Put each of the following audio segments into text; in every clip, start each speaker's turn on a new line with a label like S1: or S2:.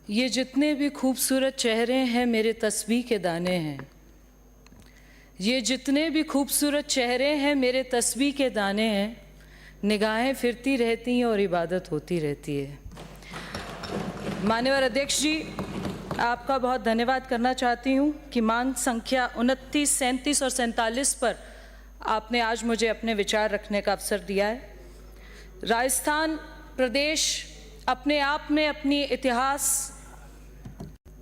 S1: ये जितने भी खूबसूरत चेहरे हैं मेरे तस्बीह के दाने हैं। ये जितने भी खूबसूरत चेहरे हैं मेरे तस्बीह के दाने हैं। निगाहें फिरती रहती हैं और इबादत होती रहती है। माननीय अध्यक्ष जी, आपका बहुत धन्यवाद करना चाहती हूँ कि मांग संख्या 29, 37 और 47 पर आपने आज मुझे अपने विचार रखने का अवसर दिया है। राजस्थान प्रदेश अपने आप में अपनी इतिहास,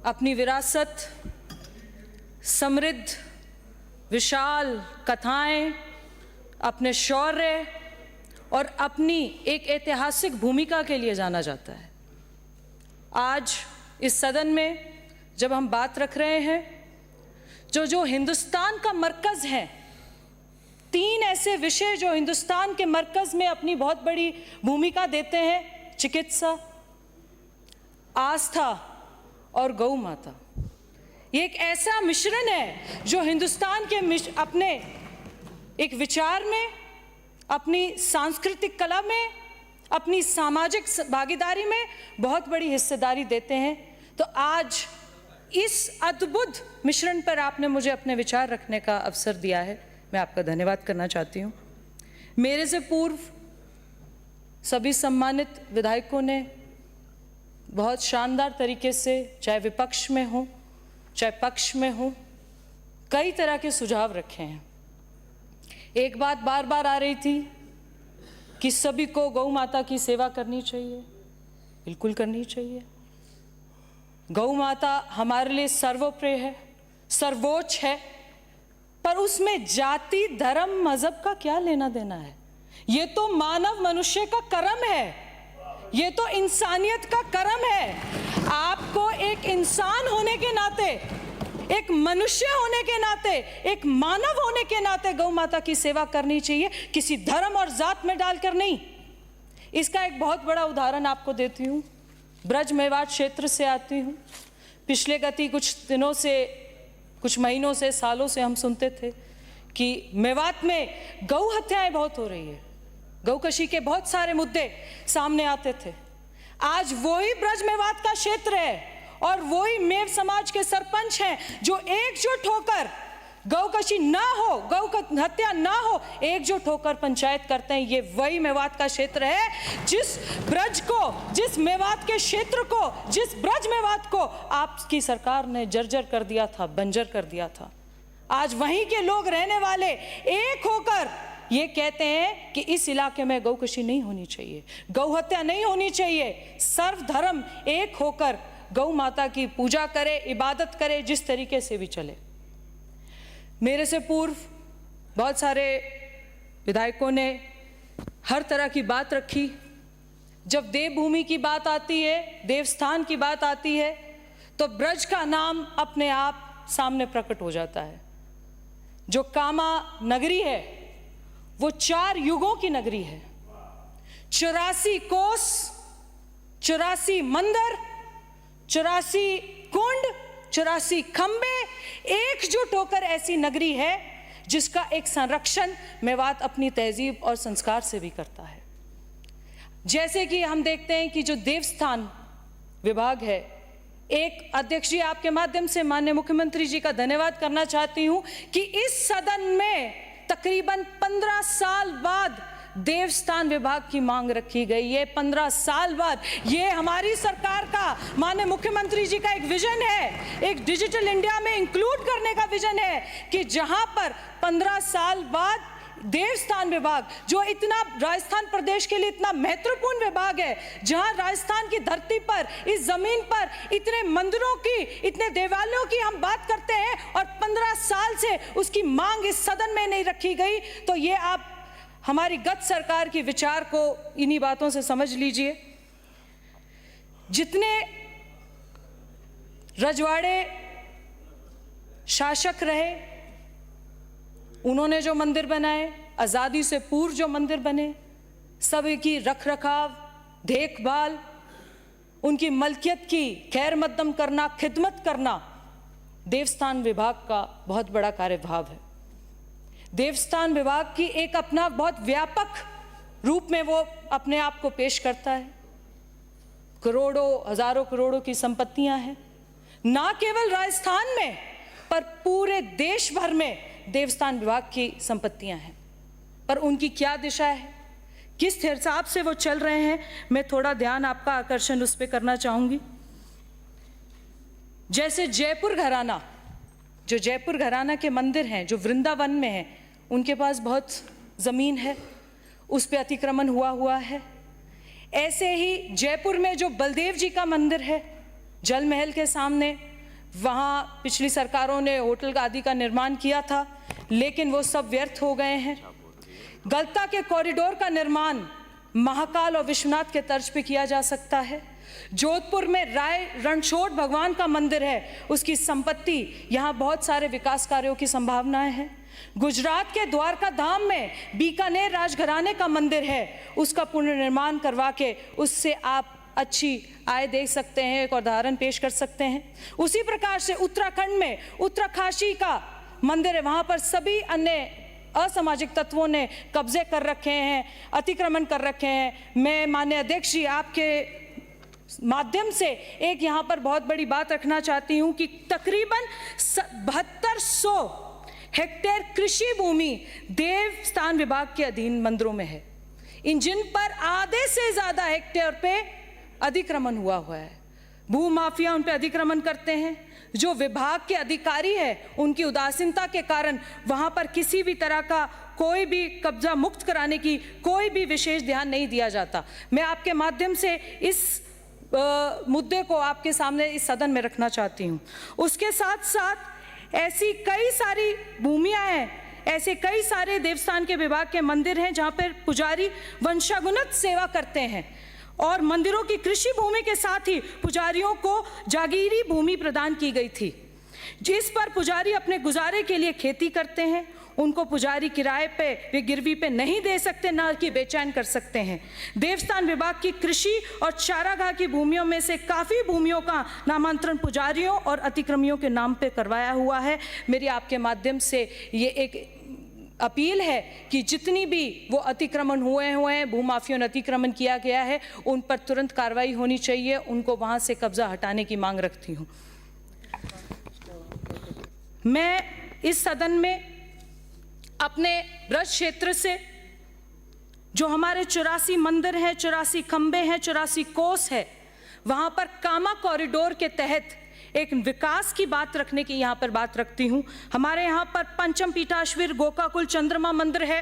S1: अपनी विरासत, समृद्ध विशाल कथाएं, अपने शौर्य और अपनी एक ऐतिहासिक भूमिका के लिए जाना जाता है। आज इस सदन में जब हम बात रख रहे हैं, जो हिंदुस्तान का मरकज़ है, 3 ऐसे विषय जो हिंदुस्तान के मरकज़ में अपनी बहुत बड़ी भूमिका देते हैं: चिकित्सा, आस्था और गौ माता। ये एक ऐसा मिश्रण है जो हिंदुस्तान के अपने एक विचार में, अपनी सांस्कृतिक कला में, अपनी सामाजिक भागीदारी में बहुत बड़ी हिस्सेदारी देते हैं। तो आज इस अद्भुत मिश्रण पर आपने मुझे अपने विचार रखने का अवसर दिया है। मैं आपका धन्यवाद करना चाहती हूँ। मेरे से पूर्व सभी सम्मानित विधायकों ने बहुत शानदार तरीके से, चाहे विपक्ष में हो चाहे पक्ष में हो, कई तरह के सुझाव रखे हैं। एक बात बार बार आ रही थी कि सभी को गौ माता की सेवा करनी चाहिए। बिल्कुल करनी चाहिए। गौ माता हमारे लिए सर्वोप्रिय है, सर्वोच्च है, पर उसमें जाति, धर्म, मजहब का क्या लेना देना है? ये तो मानव मनुष्य का कर्म है, ये तो इंसानियत का कर्म है। आपको एक इंसान होने के नाते, एक मनुष्य होने के नाते, एक मानव होने के नाते गौ माता की सेवा करनी चाहिए, किसी धर्म और जात में डालकर नहीं। इसका एक बहुत बड़ा उदाहरण आपको देती हूँ। ब्रज मेवाड़ क्षेत्र से आती हूँ। पिछले कुछ दिनों से, कुछ महीनों से, सालों से हम सुनते थे कि मेवात में गौ हत्याएं बहुत हो रही है, गौकशी के बहुत सारे मुद्दे सामने आते थे। आज वही ब्रज मेवात का क्षेत्र है और वही मेव समाज के सरपंच हैं जो एकजुट होकर गौकशी ना हो, गौ हत्या ना हो, एकजुट होकर पंचायत करते हैं। ये वही मेवात का क्षेत्र है जिस ब्रज को, जिस मेवात के क्षेत्र को, जिस ब्रज मेवात को आपकी सरकार ने जर्जर कर दिया था, बंजर कर दिया था। आज वहीं के लोग रहने वाले एक होकर ये कहते हैं कि इस इलाके में गौकशी नहीं होनी चाहिए, गौ हत्या नहीं होनी चाहिए। सर्वधर्म एक होकर गौ माता की पूजा करे, इबादत करे, जिस तरीके से भी चले। मेरे से पूर्व बहुत सारे विधायकों ने हर तरह की बात रखी। जब देवभूमि की बात आती है, देवस्थान की बात आती है, तो ब्रज का नाम अपने आप सामने प्रकट हो जाता है। जो कामा नगरी है वो 4 युगों की नगरी है। 84 कोस, 84 मंदिर, 84 कुंड, 84 खंबे एकजुट होकर ऐसी नगरी है जिसका एक संरक्षण मेवात अपनी तहजीब और संस्कार से भी करता है। जैसे कि हम देखते हैं कि जो देवस्थान विभाग है, एक अध्यक्ष जी, आपके माध्यम से माननीय मुख्यमंत्री जी का धन्यवाद करना चाहती हूं कि इस सदन में तकरीबन 15 साल बाद देवस्थान विभाग की मांग रखी गई है। 15 साल बाद ये हमारी सरकार का, माननीय मुख्यमंत्री जी का एक विजन है, एक डिजिटल इंडिया में इंक्लूड करने का विजन है कि जहां पर 15 साल बाद देवस्थान विभाग, जो इतना राजस्थान प्रदेश के लिए इतना महत्वपूर्ण विभाग है, जहां राजस्थान की धरती पर, इस जमीन पर इतने मंदिरों की, इतने देवालयों की हम बात करते हैं और 15 साल से उसकी मांग इस सदन में नहीं रखी गई, तो ये आप हमारी गत सरकार की विचार को इन्हीं बातों से समझ लीजिए। जितने रजवाड़े शासक रहे, उन्होंने जो मंदिर बनाए, आज़ादी से पूर्व जो मंदिर बने, सभी की रख रखाव, देखभाल, उनकी मलकियत की खैर मकदम करना, खिदमत करना देवस्थान विभाग का बहुत बड़ा कार्यभार है। देवस्थान विभाग की एक अपना बहुत व्यापक रूप में वो अपने आप को पेश करता है। करोड़ों हजारों करोड़ों की संपत्तियां हैं। ना केवल राजस्थान में पर पूरे देश भर में देवस्थान विभाग की संपत्तियां हैं, पर उनकी क्या दिशा है, किस हिसाब से वो चल रहे हैं, मैं थोड़ा ध्यान आपका आकर्षण उस पर करना चाहूंगी। जैसे जयपुर घराना, जो जयपुर घराना के मंदिर हैं जो वृंदावन में हैं, उनके पास बहुत ज़मीन है, उस पर अतिक्रमण हुआ है। ऐसे ही जयपुर में जो बलदेव जी का मंदिर है जल महल के सामने, वहाँ पिछली सरकारों ने होटल आदि का निर्माण किया था, लेकिन वो सब व्यर्थ हो गए हैं। गलता के कॉरिडोर का निर्माण महाकाल और विश्वनाथ के तर्ज पे किया जा सकता है। जोधपुर में राय रणछोड़ भगवान का मंदिर है, उसकी संपत्ति, यहाँ बहुत सारे विकास कार्यों की संभावनाएं हैं। गुजरात के द्वारका धाम में बीकानेर राजघराने का मंदिर है, उसका पुनर्निर्माण करवा के उससे आप अच्छी आय देख सकते हैं, एक उदाहरण पेश कर सकते हैं। उसी प्रकार से उत्तराखंड में उत्तराकाशी का मंदिर है, वहाँ पर सभी अन्य असामाजिक तत्वों ने कब्जे कर रखे हैं, अतिक्रमण कर रखे हैं। मैं माननीय अध्यक्ष जी आपके माध्यम से एक यहाँ पर बहुत बड़ी बात रखना चाहती हूँ कि तकरीबन 7200 हेक्टेयर कृषि भूमि देवस्थान विभाग के अधीन मंदिरों में है, इन जिन पर आधे से ज़्यादा हेक्टेयर पे अतिक्रमण हुआ है। भूमाफिया उन पे अतिक्रमण करते हैं। जो विभाग के अधिकारी है उनकी उदासीनता के कारण वहाँ पर किसी भी तरह का कोई भी कब्जा मुक्त कराने की कोई भी विशेष ध्यान नहीं दिया जाता। मैं आपके माध्यम से इस मुद्दे को आपके सामने इस सदन में रखना चाहती हूँ। उसके साथ साथ ऐसी कई सारी भूमियाँ हैं, ऐसे कई सारे देवस्थान के विभाग के मंदिर हैं जहाँ पर पुजारी वंशागुणत सेवा करते हैं, और मंदिरों की कृषि भूमि के साथ ही पुजारियों को जागीरी भूमि प्रदान की गई थी, जिस पर पुजारी अपने गुजारे के लिए खेती करते हैं। उनको पुजारी किराए पे वे गिरवी पे नहीं दे सकते, ना कि बेचैन कर सकते हैं। देवस्थान विभाग की कृषि और चारागाह की भूमियों में से काफ़ी भूमियों का नामांतरण पुजारियों और अतिक्रमियों के नाम पे करवाया हुआ है। मेरी आपके माध्यम से ये एक अपील है कि जितनी भी वो अतिक्रमण हुए हैं, भूमाफियों ने अतिक्रमण किया गया है, उन पर तुरंत कार्रवाई होनी चाहिए, उनको वहाँ से कब्जा हटाने की मांग रखती हूँ। मैं इस सदन में अपने ब्रज क्षेत्र से जो हमारे 84 मंदिर हैं, 84 खंबे हैं, 84 कोस है, वहाँ पर कामा कॉरिडोर के तहत एक विकास की बात रखने की यहाँ पर बात रखती हूँ। हमारे यहाँ पर पंचम पीठाश्वर गोकाकुल चंद्रमा मंदिर है,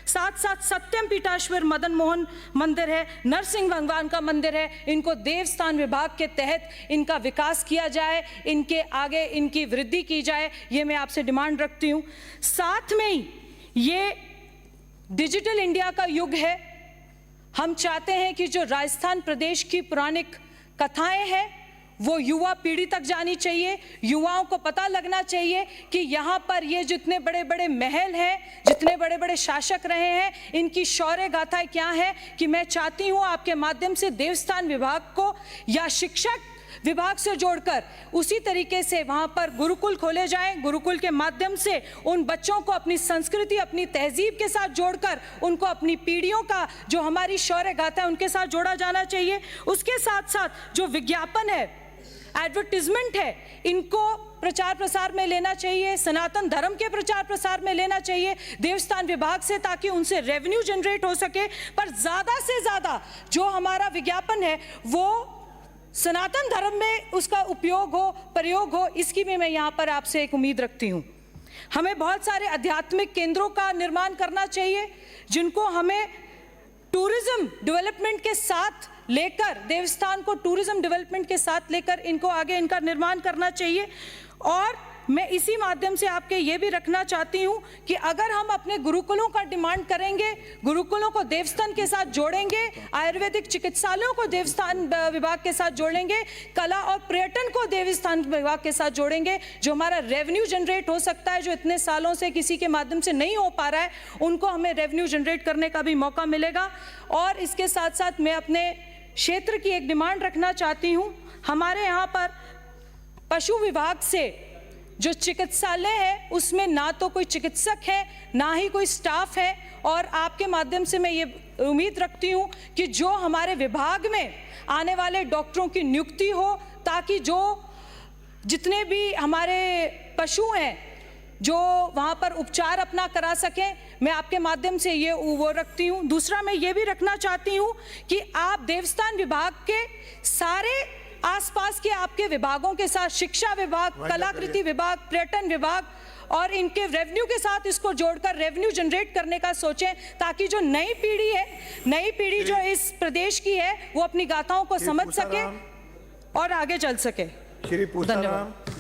S1: साथ साथ सत्यम पीठाश्वर मदन मोहन मंदिर है, नरसिंह भगवान का मंदिर है। इनको देवस्थान विभाग के तहत इनका विकास किया जाए, इनके आगे इनकी वृद्धि की जाए, ये मैं आपसे डिमांड रखती हूँ। साथ में ही ये डिजिटल इंडिया का युग है। हम चाहते हैं कि जो राजस्थान प्रदेश की पौराणिक कथाएं हैं वो युवा पीढ़ी तक जानी चाहिए, युवाओं को पता लगना चाहिए कि यहाँ पर ये जितने बड़े बड़े महल हैं, जितने बड़े बड़े शासक रहे हैं, इनकी शौर्य गाथाएं क्या है। कि मैं चाहती हूँ आपके माध्यम से देवस्थान विभाग को या शिक्षक विभाग से जोड़कर उसी तरीके से वहाँ पर गुरुकुल खोले जाएं। गुरुकुल के माध्यम से उन बच्चों को अपनी संस्कृति, अपनी तहजीब के साथ जोड़कर उनको अपनी पीढ़ियों का जो हमारी शौर्य गाथा है उनके साथ जोड़ा जाना चाहिए। उसके साथ साथ जो विज्ञापन है, एडवर्टीजमेंट है, इनको प्रचार प्रसार में लेना चाहिए, सनातन धर्म के प्रचार प्रसार में लेना चाहिए देवस्थान विभाग से, ताकि उनसे रेवेन्यू जनरेट हो सके। पर ज़्यादा से ज़्यादा जो हमारा विज्ञापन है वो सनातन धर्म में उसका उपयोग हो, प्रयोग हो, इसकी भी मैं यहाँ पर आपसे एक उम्मीद रखती हूँ। हमें बहुत सारे आध्यात्मिक केंद्रों का निर्माण करना चाहिए, जिनको हमें टूरिज्म डेवलपमेंट के साथ लेकर, देवस्थान को टूरिज्म डेवलपमेंट के साथ लेकर इनको आगे इनका निर्माण करना चाहिए। और मैं इसी माध्यम से आपके ये भी रखना चाहती हूँ कि अगर हम अपने गुरुकुलों का डिमांड करेंगे, गुरुकुलों को देवस्थान के साथ जोड़ेंगे, आयुर्वेदिक चिकित्सालयों को देवस्थान विभाग के साथ जोड़ेंगे, कला और पर्यटन को देवस्थान विभाग के साथ जोड़ेंगे, जो हमारा रेवेन्यू जनरेट हो सकता है, जो इतने सालों से किसी के माध्यम से नहीं हो पा रहा है, उनको हमें रेवेन्यू जनरेट करने का भी मौका मिलेगा। और इसके साथ साथ मैं अपने क्षेत्र की एक डिमांड रखना चाहती हूँ। हमारे यहाँ पर पशु विभाग से जो चिकित्सालय है उसमें ना तो कोई चिकित्सक है, ना ही कोई स्टाफ है। और आपके माध्यम से मैं ये उम्मीद रखती हूँ कि जो हमारे विभाग में आने वाले डॉक्टरों की नियुक्ति हो, ताकि जो जितने भी हमारे पशु हैं जो वहाँ पर उपचार अपना करा सकें। मैं आपके माध्यम से ये वो रखती हूँ। दूसरा मैं ये भी रखना चाहती हूँ कि आप देवस्थान विभाग के सारे आसपास के आपके विभागों के साथ, शिक्षा विभाग, कलाकृति विभाग, पर्यटन विभाग और इनके रेवेन्यू के साथ इसको जोड़कर रेवेन्यू जनरेट करने का सोचें, ताकि जो नई पीढ़ी है, नई पीढ़ी जो इस प्रदेश की है, वो अपनी गाथाओं को समझ सके और आगे चल सके।
S2: धन्यवाद।